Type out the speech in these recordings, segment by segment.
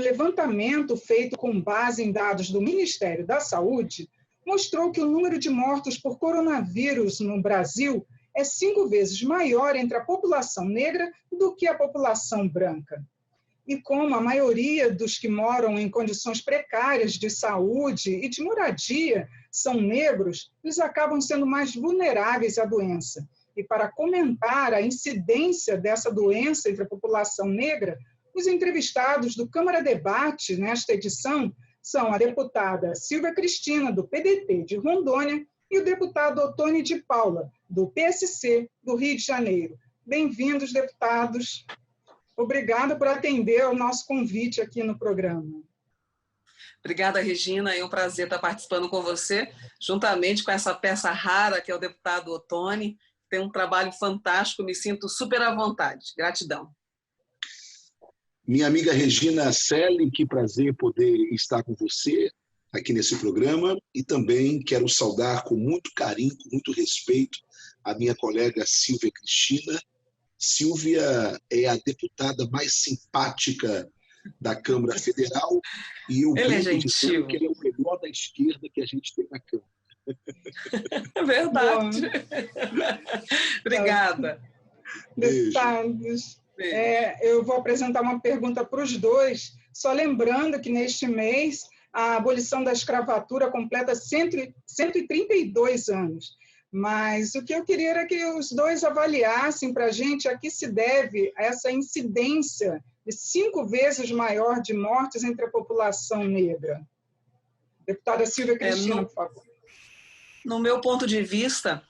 levantamento feito com base em dados do Ministério da Saúde mostrou que o número de mortos por coronavírus no Brasil é 5 vezes maior entre a população negra do que a população branca. E como a maioria dos que moram em condições precárias de saúde e de moradia são negros, eles acabam sendo mais vulneráveis à doença. E para comentar a incidência dessa doença entre a população negra, os entrevistados do Câmara Debate nesta edição são a deputada Silvia Cristina, do PDT de Rondônia, e o deputado Ottoni de Paula, do PSC do Rio de Janeiro. Bem-vindos, deputados. Obrigada por atender ao nosso convite aqui no programa. Obrigada, Regina. É um prazer estar participando com você, juntamente com essa peça rara que é o deputado Ottoni. Tem um trabalho fantástico, me sinto super à vontade. Gratidão. Minha amiga Regina Selle, que prazer poder estar com você aqui nesse programa, e também quero saudar com muito carinho, com muito respeito, a minha colega Silvia Cristina. Silvia é a deputada mais simpática da Câmara Federal e eu brinco dizendo que ele é o melhor da esquerda que a gente tem na Câmara. É verdade. Obrigada. Deputados, eu vou apresentar uma pergunta para os dois, só lembrando que neste mês a abolição da escravatura completa 132 anos. Mas o que eu queria era que os dois avaliassem para a gente a que se deve essa incidência de 5 vezes maior de mortes entre a população negra. Deputada Silvia Cristina, por favor. No meu ponto de vista,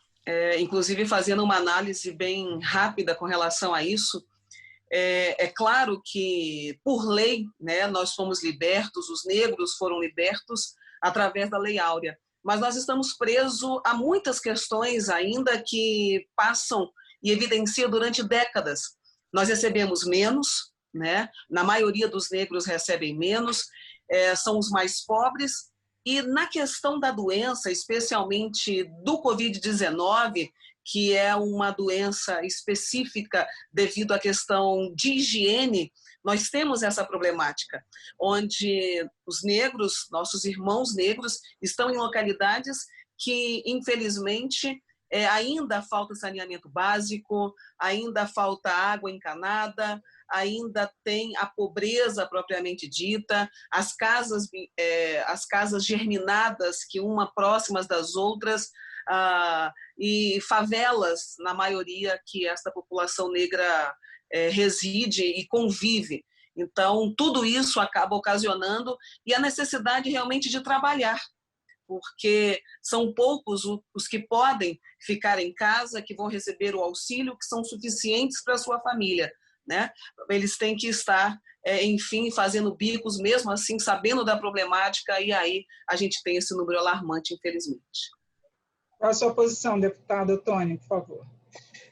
inclusive fazendo uma análise bem rápida com relação a isso, é claro que, por lei, né, nós fomos libertos, os negros foram libertos através da Lei Áurea, mas nós estamos presos a muitas questões ainda que passam e evidenciam durante décadas. Nós recebemos menos, né? Na maioria dos negros recebem menos, são os mais pobres, e na questão da doença, especialmente do Covid-19, que é uma doença específica devido à questão de higiene, nós temos essa problemática, onde os negros, nossos irmãos negros, estão em localidades que, infelizmente, ainda falta saneamento básico, ainda falta água encanada, ainda tem a pobreza propriamente dita, as casas germinadas, que uma próximas das outras, e favelas, na maioria, que esta população negra reside e convive. Então, tudo isso acaba ocasionando e a necessidade realmente de trabalhar, porque são poucos os que podem ficar em casa, que vão receber o auxílio, que são suficientes para a sua família, né? Eles têm que estar, enfim, fazendo bicos, mesmo assim, sabendo da problemática, e aí a gente tem esse número alarmante, infelizmente. Qual a sua posição, deputado Ottoni, por favor?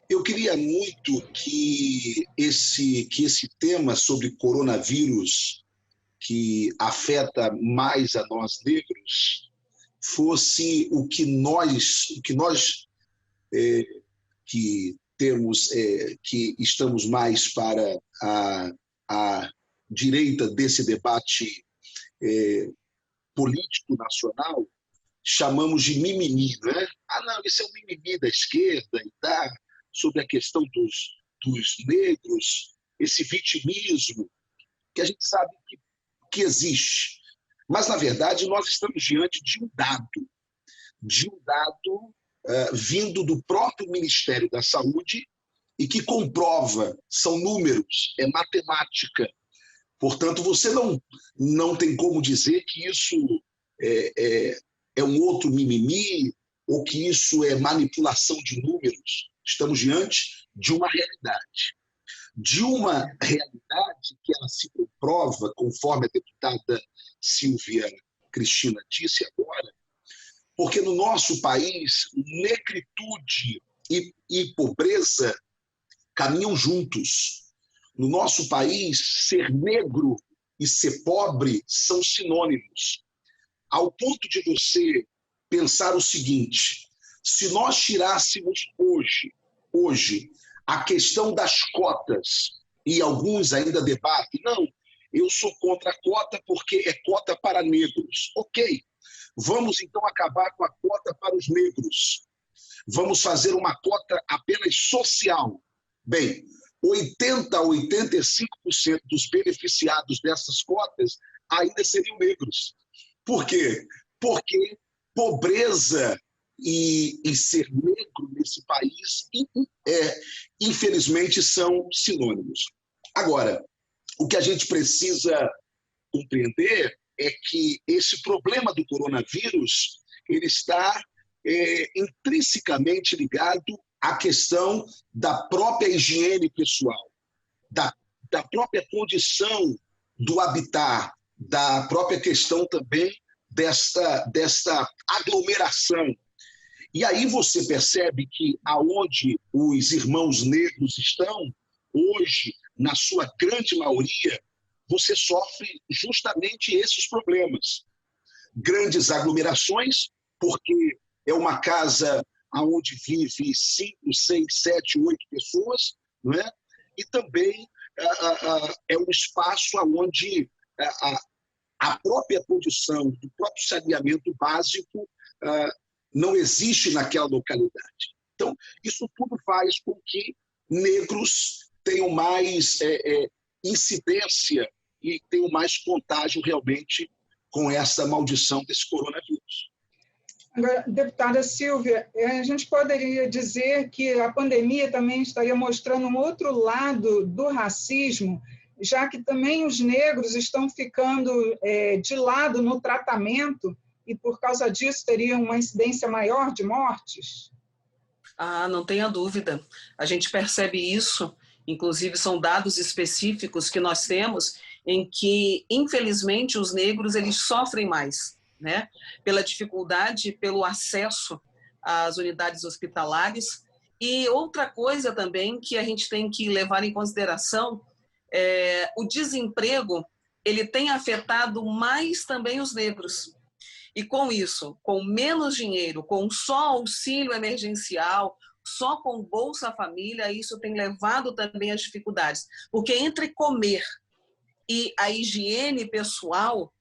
Eu queria muito que esse tema sobre coronavírus, que afeta mais a nós negros, fosse o que nós que temos, que estamos mais para a direita desse debate político nacional, chamamos de mimimi, né? Não, isso é um mimimi da esquerda e tal, sobre a questão dos negros, esse vitimismo, que a gente sabe que existe. Mas, na verdade, nós estamos diante de um dado vindo do próprio Ministério da Saúde e que comprova, são números, é matemática. Portanto, você não tem como dizer que isso é um outro mimimi ou que isso é manipulação de números. Estamos diante de uma realidade. De uma realidade que ela se comprova, conforme a deputada Silvia Cristina disse agora, porque no nosso país, negritude e pobreza caminham juntos. No nosso país, ser negro e ser pobre são sinônimos. Ao ponto de você pensar o seguinte: se nós tirássemos hoje a questão das cotas, e alguns ainda debatem, não, eu sou contra a cota porque é cota para negros. Ok, vamos então acabar com a cota para os negros. Vamos fazer uma cota apenas social. Bem, 80% a 85% dos beneficiados dessas cotas ainda seriam negros. Por quê? Porque pobreza e ser negro nesse país, infelizmente, são sinônimos. Agora, o que a gente precisa compreender é que esse problema do coronavírus ele está intrinsecamente ligado à questão da própria higiene pessoal, da própria condição do habitat, da própria questão também desta aglomeração. E aí você percebe que aonde os irmãos negros estão, hoje, na sua grande maioria, você sofre justamente esses problemas. Grandes aglomerações, porque é uma casa onde vive 5, 6, 7, 8 pessoas, não é? E também é um espaço onde a própria condição do próprio saneamento básico não existe naquela localidade. Então, isso tudo faz com que negros tenham mais incidência e tenham mais contágio realmente com essa maldição desse coronavírus. Agora, deputada Silvia, a gente poderia dizer que a pandemia também estaria mostrando um outro lado do racismo, já que também os negros estão ficando de lado no tratamento e, por causa disso, teriam uma incidência maior de mortes? Ah, não tenha dúvida. A gente percebe isso, inclusive são dados específicos que nós temos em que, infelizmente, os negros eles sofrem mais, né? Pela dificuldade, pelo acesso às unidades hospitalares. E outra coisa também que a gente tem que levar em consideração o desemprego, ele tem afetado mais também os negros. E com isso, com menos dinheiro, com só auxílio emergencial, só com Bolsa Família, isso tem levado também às dificuldades. Porque entre comer e a higiene pessoal,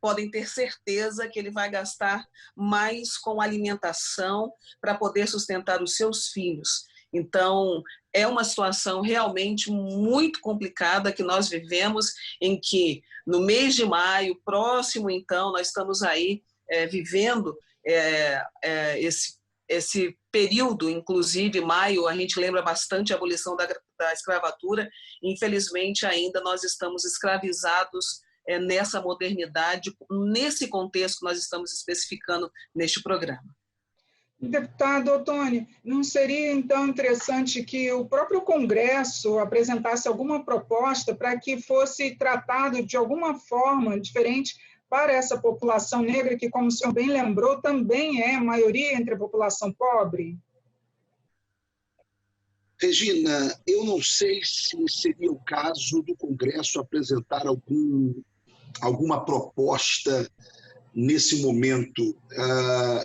podem ter certeza que ele vai gastar mais com alimentação para poder sustentar os seus filhos. Então, é uma situação realmente muito complicada que nós vivemos, em que no mês de maio, próximo então, nós estamos aí vivendo esse período, inclusive maio, a gente lembra bastante a abolição da escravatura, infelizmente ainda nós estamos escravizados nessa modernidade, nesse contexto que nós estamos especificando neste programa. Deputado Ottoni, não seria então interessante que o próprio Congresso apresentasse alguma proposta para que fosse tratado de alguma forma diferente para essa população negra, que, como o senhor bem lembrou, também é a maioria entre a população pobre? Regina, eu não sei se seria o caso do Congresso apresentar alguma proposta nesse momento.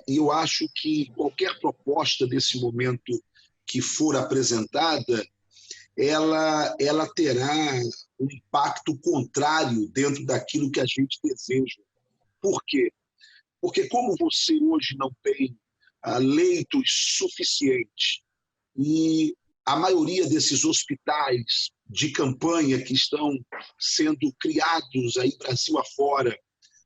E eu acho que qualquer proposta nesse momento que for apresentada, ela terá um impacto contrário dentro daquilo que a gente deseja. Por quê? Porque como você hoje não tem leitos suficientes e a maioria desses hospitais de campanha que estão sendo criados aí Brasil afora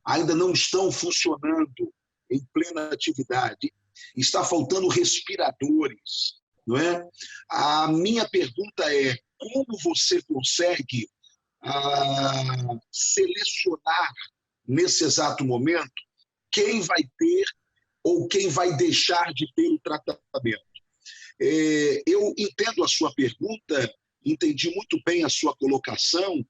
ainda não estão funcionando em plena atividade, está faltando respiradores, não é? A minha pergunta é: como você consegue selecionar nesse exato momento quem vai ter ou quem vai deixar de ter o tratamento? Eu entendo a sua pergunta, entendi muito bem a sua colocação,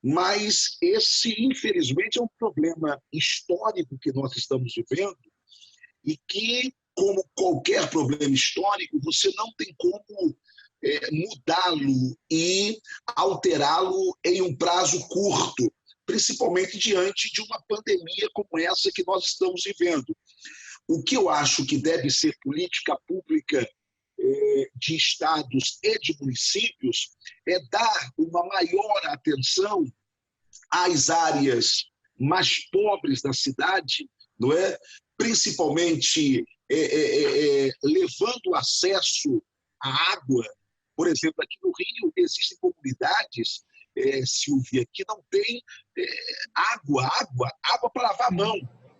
mas esse, infelizmente, é um problema histórico que nós estamos vivendo e que, como qualquer problema histórico, você não tem como mudá-lo e alterá-lo em um prazo curto, principalmente diante de uma pandemia como essa que nós estamos vivendo. O que eu acho que deve ser política pública de estados e de municípios é dar uma maior atenção às áreas mais pobres da cidade, não é? Principalmente levando acesso à água. Por exemplo, aqui no Rio existem comunidades, Silvia, que não tem água para lavar a mão,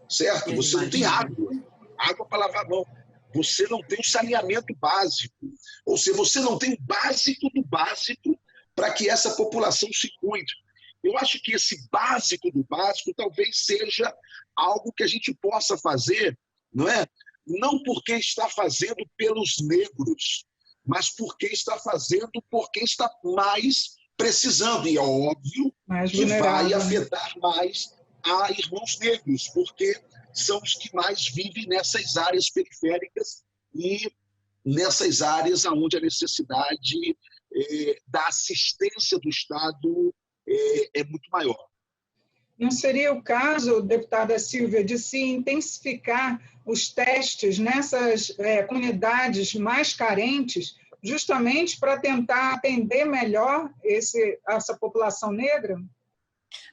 certo? Você não tem água para lavar a mão. Você não tem o saneamento básico. Ou seja, você não tem o básico do básico para que essa população se cuide. Eu acho que esse básico do básico talvez seja algo que a gente possa fazer, não é? Não porque está fazendo pelos negros, mas porque está fazendo por quem está mais precisando. E é óbvio que vai afetar mais a irmãos negros, porque são os que mais vivem nessas áreas periféricas e nessas áreas onde a necessidade da assistência do Estado é muito maior. Não seria o caso, deputada Silvia, de se intensificar os testes nessas comunidades mais carentes, justamente para tentar atender melhor essa população negra?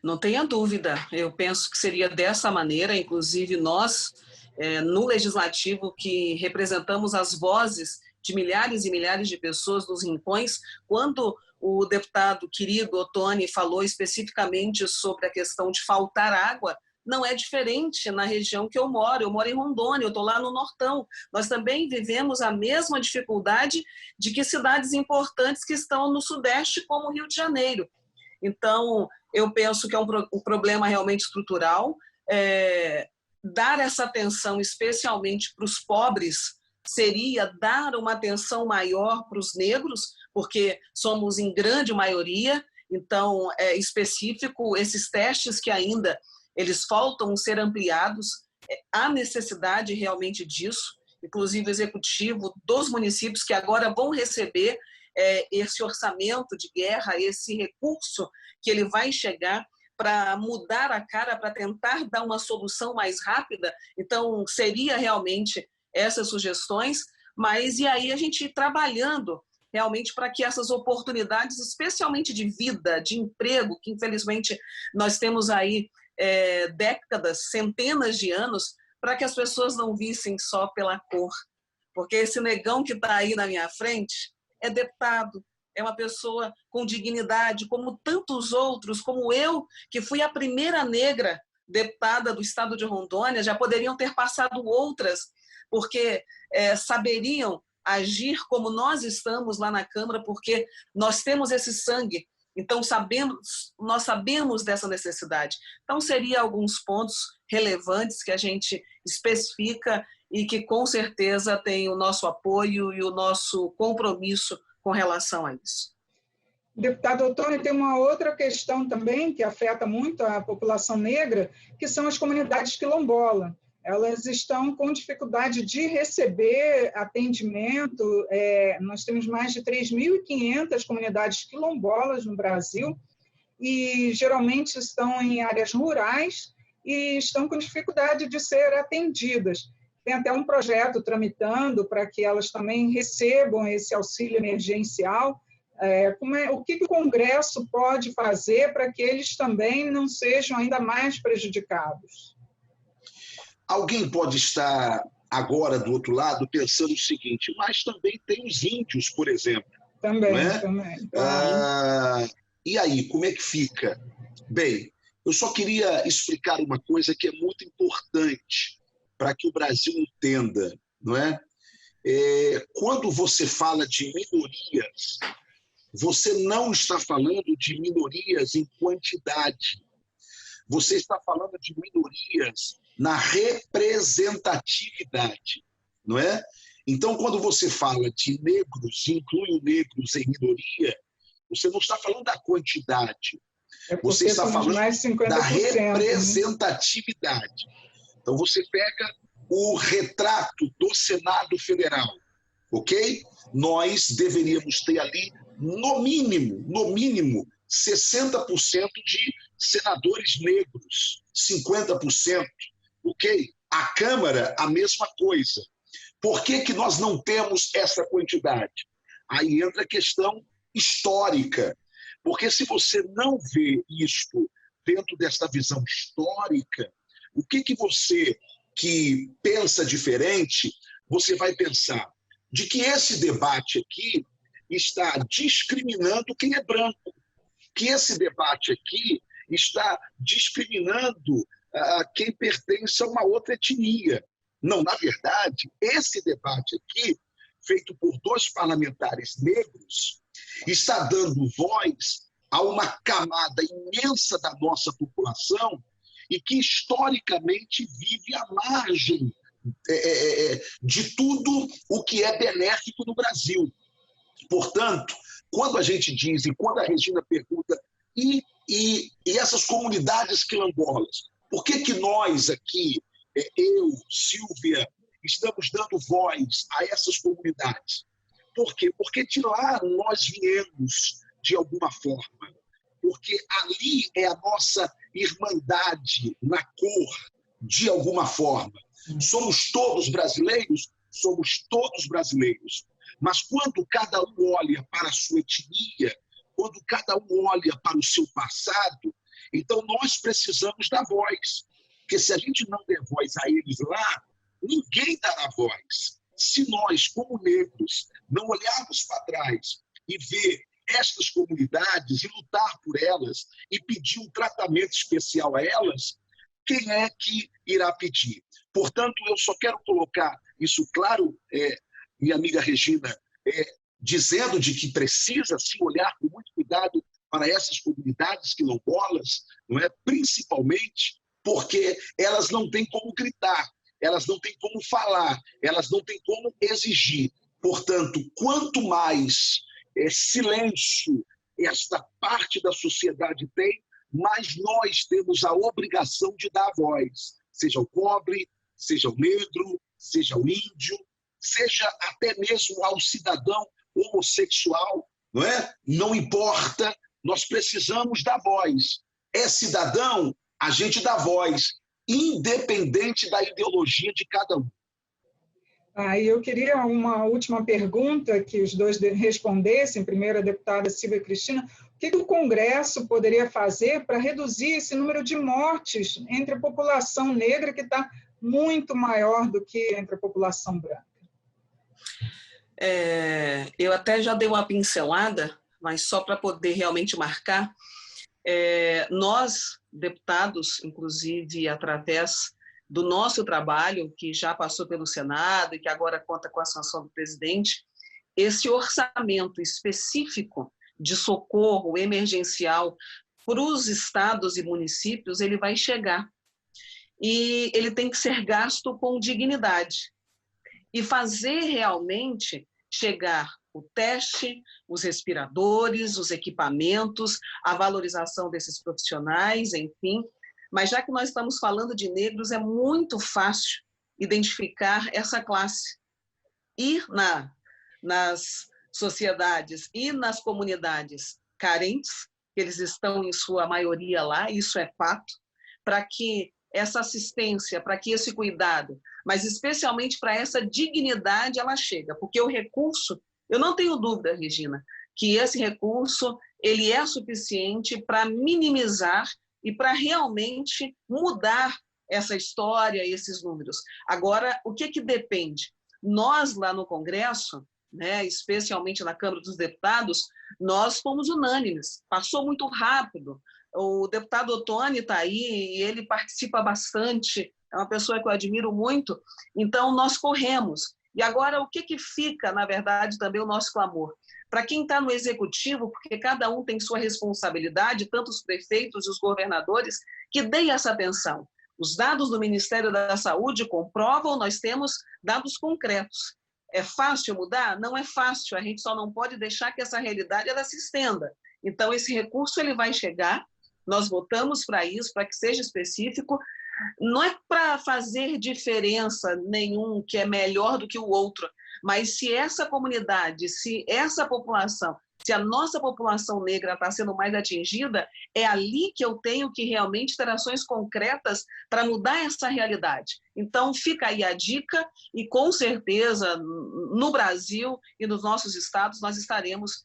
Não tenha dúvida, eu penso que seria dessa maneira, inclusive nós, no Legislativo, que representamos as vozes de milhares e milhares de pessoas nos rincões, quando o deputado querido Ottoni falou especificamente sobre a questão de faltar água, não é diferente na região que eu moro em Rondônia, eu estou lá no Nortão. Nós também vivemos a mesma dificuldade de que cidades importantes que estão no Sudeste, como o Rio de Janeiro. Então, eu penso que é um problema realmente estrutural. Dar essa atenção especialmente para os pobres seria dar uma atenção maior para os negros, porque somos em grande maioria, então é específico esses testes que ainda eles faltam ser ampliados, há necessidade realmente disso, inclusive o executivo dos municípios que agora vão receber esse orçamento de guerra, esse recurso que ele vai chegar para mudar a cara, para tentar dar uma solução mais rápida. Então, seria realmente essas sugestões, mas e aí a gente ir trabalhando realmente para que essas oportunidades, especialmente de vida, de emprego, que infelizmente nós temos aí décadas, centenas de anos, para que as pessoas não vissem só pela cor. Porque esse negão que está aí na minha frente é deputado, é uma pessoa com dignidade, como tantos outros, como eu, que fui a primeira negra deputada do estado de Rondônia, já poderiam ter passado outras, porque saberiam agir como nós estamos lá na Câmara, porque nós temos esse sangue, então nós sabemos dessa necessidade. Então, seria alguns pontos relevantes que a gente especifica e que, com certeza, tem o nosso apoio e o nosso compromisso com relação a isso. Deputado Ottoni, tem uma outra questão também que afeta muito a população negra, que são as comunidades quilombolas. Elas estão com dificuldade de receber atendimento. Nós temos mais de 3.500 comunidades quilombolas no Brasil e geralmente estão em áreas rurais e estão com dificuldade de ser atendidas. Tem até um projeto tramitando para que elas também recebam esse auxílio emergencial. O que o Congresso pode fazer para que eles também não sejam ainda mais prejudicados? Alguém pode estar agora do outro lado pensando o seguinte, mas também tem os índios, por exemplo. Também, não é? também. E aí, como é que fica? Bem, eu só queria explicar uma coisa que é muito importante para que o Brasil entenda, não é? Quando você fala de minorias, você não está falando de minorias em quantidade. Você está falando de minorias na representatividade, não é? Então, quando você fala de negros, inclui negros em minoria, você não está falando da quantidade, você está falando da representatividade. Então, você pega o retrato do Senado Federal, ok? Nós deveríamos ter ali, no mínimo, 60% de senadores negros, 50%, ok? A Câmara, a mesma coisa. Por que nós não temos essa quantidade? Aí entra a questão histórica, porque se você não vê isto dentro desta visão histórica, o que você que pensa diferente, você vai pensar de que esse debate aqui está discriminando quem é branco, que esse debate aqui está discriminando quem pertence a uma outra etnia. Não, na verdade, esse debate aqui, feito por 2 parlamentares negros, está dando voz a uma camada imensa da nossa população e que historicamente vive à margem de tudo o que é benéfico no Brasil. Portanto, quando a gente diz, e quando a Regina pergunta, e essas comunidades quilombolas, por que nós aqui, eu, Silvia, estamos dando voz a essas comunidades? Por quê? Porque de lá nós viemos de alguma forma. Porque ali é a nossa irmandade na cor, de alguma forma. Somos todos brasileiros? Somos todos brasileiros. Mas quando cada um olha para a sua etnia, quando cada um olha para o seu passado, então nós precisamos dar voz. Porque se a gente não der voz a eles lá, ninguém dará voz. Se nós, como negros, não olharmos para trás e ver estas comunidades e lutar por elas e pedir um tratamento especial a elas, quem é que irá pedir? Portanto, eu só quero colocar isso claro, minha amiga Regina, dizendo de que precisa se olhar com muito cuidado para essas comunidades quilombolas, não é? Principalmente porque elas não têm como gritar, elas não têm como falar, elas não têm como exigir. Portanto, quanto mais silêncio esta parte da sociedade tem, mas nós temos a obrigação de dar voz, seja o pobre, seja o negro, seja o índio, seja até mesmo ao cidadão homossexual, não é? Não importa, nós precisamos dar voz. É cidadão, a gente dá voz, independente da ideologia de cada um. E eu queria uma última pergunta que os dois respondessem. Primeiro, a deputada Silvia Cristina, o que o Congresso poderia fazer para reduzir esse número de mortes entre a população negra, que está muito maior do que entre a população branca? Eu até já dei uma pincelada, mas só para poder realmente marcar, nós, deputados, inclusive através do nosso trabalho, que já passou pelo Senado e que agora conta com a sanção do presidente, esse orçamento específico de socorro emergencial para os estados e municípios, ele vai chegar. E ele tem que ser gasto com dignidade e fazer realmente chegar o teste, os respiradores, os equipamentos, a valorização desses profissionais, enfim. Mas já que nós estamos falando de negros, é muito fácil identificar essa classe. Ir nas sociedades e nas comunidades carentes, que eles estão em sua maioria lá, isso é fato, para que essa assistência, para que esse cuidado, mas especialmente para essa dignidade, ela chega. Porque o recurso, eu não tenho dúvida, Regina, que esse recurso ele é suficiente para minimizar e para realmente mudar essa história, esses números. Agora, o que depende? Nós, lá no Congresso, né, especialmente na Câmara dos Deputados, nós fomos unânimes, passou muito rápido. O deputado Ottoni está aí e ele participa bastante, é uma pessoa que eu admiro muito, então nós corremos. E agora, o que fica, na verdade, também o nosso clamor? Para quem está no executivo, porque cada um tem sua responsabilidade, tanto os prefeitos e os governadores, que deem essa atenção. Os dados do Ministério da Saúde comprovam, nós temos dados concretos. É fácil mudar? Não é fácil, a gente só não pode deixar que essa realidade ela se estenda. Então, esse recurso ele vai chegar, nós votamos para isso, para que seja específico, não é para fazer diferença nenhum que é melhor do que o outro, mas se essa comunidade, se essa população, se a nossa população negra está sendo mais atingida, é ali que eu tenho que realmente ter ações concretas para mudar essa realidade. Então, fica aí a dica e, com certeza, no Brasil e nos nossos estados, nós estaremos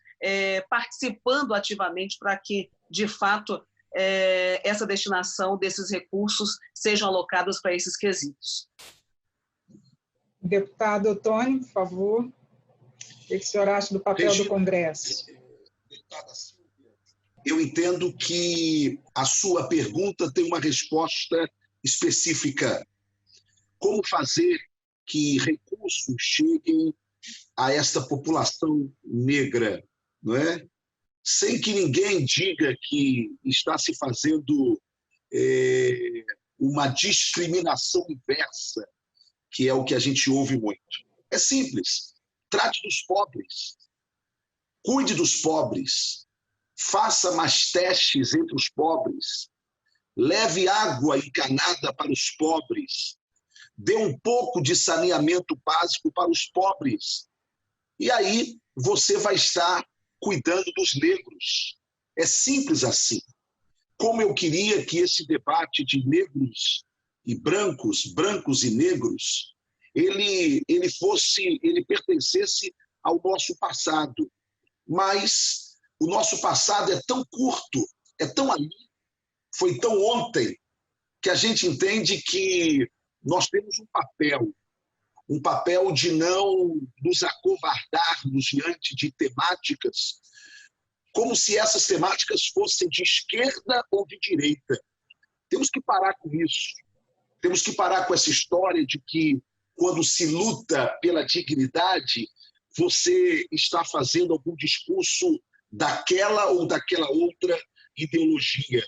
participando ativamente para que, de fato, essa destinação desses recursos sejam alocados para esses quesitos. Deputado Ottoni, por favor. O que o senhor acha do papel do Congresso? Deputada Silvia, eu entendo que a sua pergunta tem uma resposta específica. Como fazer que recursos cheguem a esta população negra, não é? Sem que ninguém diga que está se fazendo uma discriminação inversa, que é o que a gente ouve muito. É simples. Trate dos pobres. Cuide dos pobres. Faça mais testes entre os pobres. Leve água encanada para os pobres. Dê um pouco de saneamento básico para os pobres. E aí você vai estar cuidando dos negros. É simples assim. Como eu queria que esse debate de negros e brancos, brancos e negros, ele pertencesse ao nosso passado. Mas o nosso passado é tão curto, é tão ali, foi tão ontem, que a gente entende que nós temos um papel de não nos acovardarmos diante de temáticas, como se essas temáticas fossem de esquerda ou de direita. Temos que parar com isso. Temos que parar com essa história de que, quando se luta pela dignidade, você está fazendo algum discurso daquela ou daquela outra ideologia.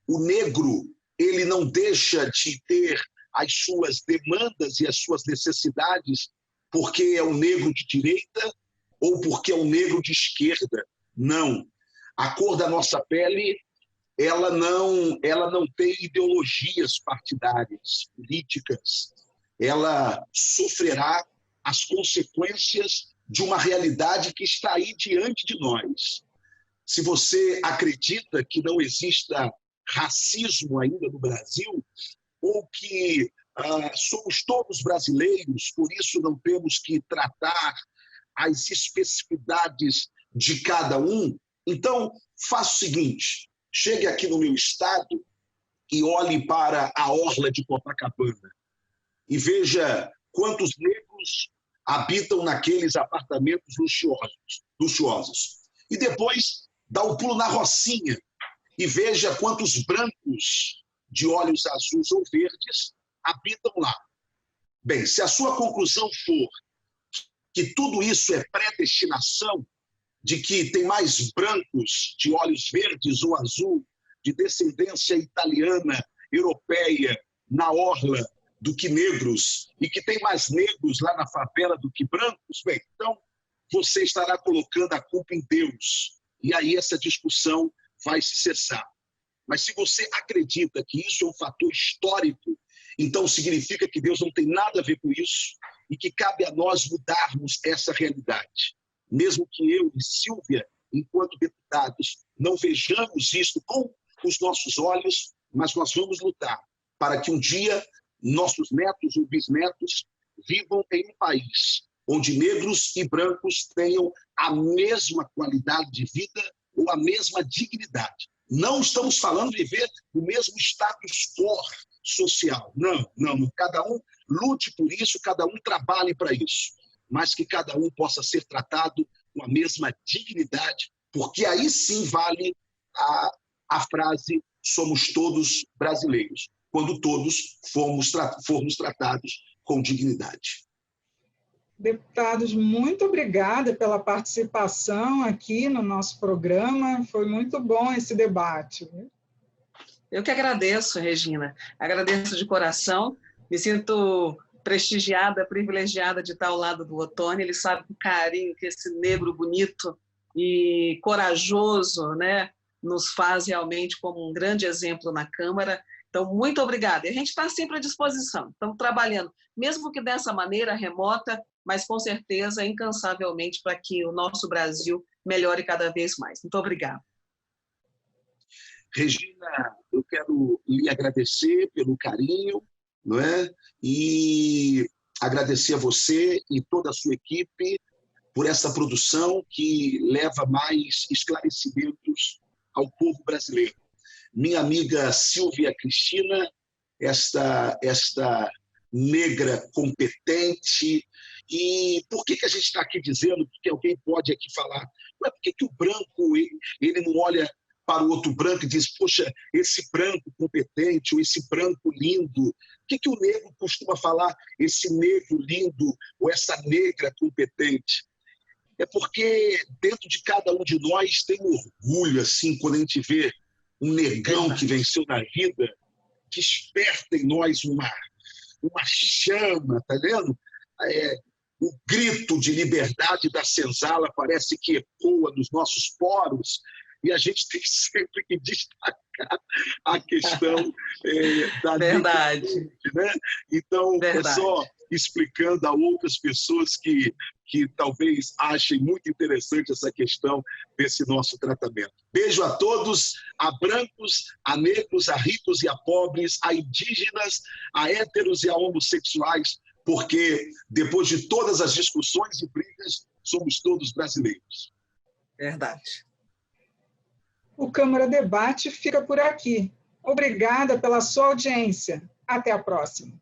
O negro, ele não deixa de ter as suas demandas e as suas necessidades porque é um negro de direita ou porque é um negro de esquerda. Não. A cor da nossa pele, ela não tem ideologias partidárias, políticas. Ela sofrerá as consequências de uma realidade que está aí diante de nós. Se você acredita que não exista racismo ainda no Brasil, ou que somos todos brasileiros, por isso não temos que tratar as especificidades de cada um, então faça o seguinte: chegue aqui no meu estado e olhe para a orla de Copacabana e veja quantos negros habitam naqueles apartamentos luxuosos. E depois dá um pulo na Rocinha e veja quantos brancos de olhos azuis ou verdes habitam lá. Bem, se a sua conclusão for que tudo isso é predestinação, de que tem mais brancos de olhos verdes ou azul, de descendência italiana, europeia, na orla, do que negros, e que tem mais negros lá na favela do que brancos, bem, então você estará colocando a culpa em Deus. E aí essa discussão vai se cessar. Mas se você acredita que isso é um fator histórico, então significa que Deus não tem nada a ver com isso e que cabe a nós mudarmos essa realidade. Mesmo que eu e Silvia, enquanto deputados, não vejamos isso com os nossos olhos, mas nós vamos lutar para que um dia nossos netos ou bisnetos vivam em um país onde negros e brancos tenham a mesma qualidade de vida ou a mesma dignidade. Não estamos falando de viver no mesmo status quo social. Não. Cada um lute por isso, cada um trabalhe para isso. Mas que cada um possa ser tratado com a mesma dignidade, porque aí sim vale a frase somos todos brasileiros, quando todos formos tratados com dignidade. Deputados, muito obrigada pela participação aqui no nosso programa. Foi muito bom esse debate. Eu que agradeço, Regina. Agradeço de coração. Me sinto prestigiada, privilegiada de estar ao lado do Ottoni. Ele sabe o carinho que esse negro bonito e corajoso, né, nos faz realmente como um grande exemplo na Câmara. Então, muito obrigada. E a gente está sempre à disposição. Estamos trabalhando, mesmo que dessa maneira remota, mas com certeza, incansavelmente, para que o nosso Brasil melhore cada vez mais. Muito obrigada. Regina, eu quero lhe agradecer pelo carinho, não é? E agradecer a você e toda a sua equipe por essa produção que leva mais esclarecimentos ao povo brasileiro. minha amiga Silvia Cristina, esta negra competente. E por que a gente está aqui dizendo, porque alguém pode aqui falar, não é porque que o branco ele não olha para o outro branco e diz, poxa, esse branco competente, ou esse branco lindo. O que o negro costuma falar, esse negro lindo, ou essa negra competente? É porque dentro de cada um de nós tem um orgulho, assim, quando a gente vê um negão que venceu na vida, desperta em nós uma chama, tá vendo? O grito de liberdade da senzala parece que ecoa nos nossos poros, e a gente tem sempre que destacar a questão da Verdade. né? Então, Verdade. é só explicando a outras pessoas que talvez achem muito interessante essa questão desse nosso tratamento. Beijo a todos, a brancos, a negros, a ricos e a pobres, a indígenas, a héteros e a homossexuais, porque depois de todas as discussões e brigas, somos todos brasileiros. Verdade. O Câmara Debate fica por aqui. Obrigada pela sua audiência. Até a próxima.